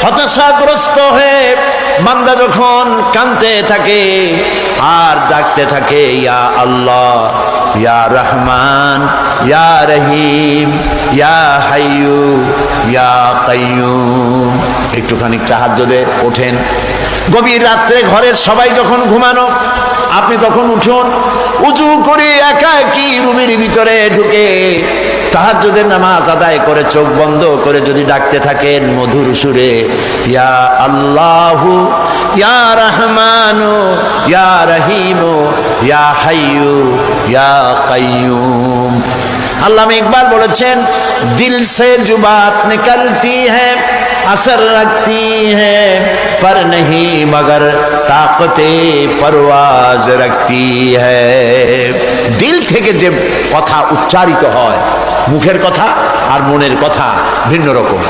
হতাশাগ্রস্ত হয়ে বান্দা যখন কাঁদতে থাকে আর ডাকতে থাকে, ইয়া আল্লাহ, ইয়া রহমান, ইয়া রহিম, ইয়া হাইয়ু, ইয়া কাইয়ুম। একটুখানি তাহাজ্জুদে ওঠেন, গভীর রাত্রে ঘরের সবাই যখন ঘুমানো, আপনি তখন উঠুন, উজু করে একা একই রুমের ভিতরে ঢুকে তাহাজ্জুদের নামাজ আদায় করে চোখ বন্ধ করে যদি ডাকতে থাকেন মধুর সুরে, ইয়া আল্লাহু, ইয়া রহমানু, ইয়া রহিমু, ইয়া হাইয়ু, ইয়া কাইয়ুম। আল্লামা ইকবাল বলেছেন, দিল সে जो बात निकलती है असर रखती है पर नहीं मगर ताकते परवाज रखती है। দিল থেকে যে কথা উচ্চারিত হয়, মুখের কথা আর মনের কথা ভিন্ন রকম।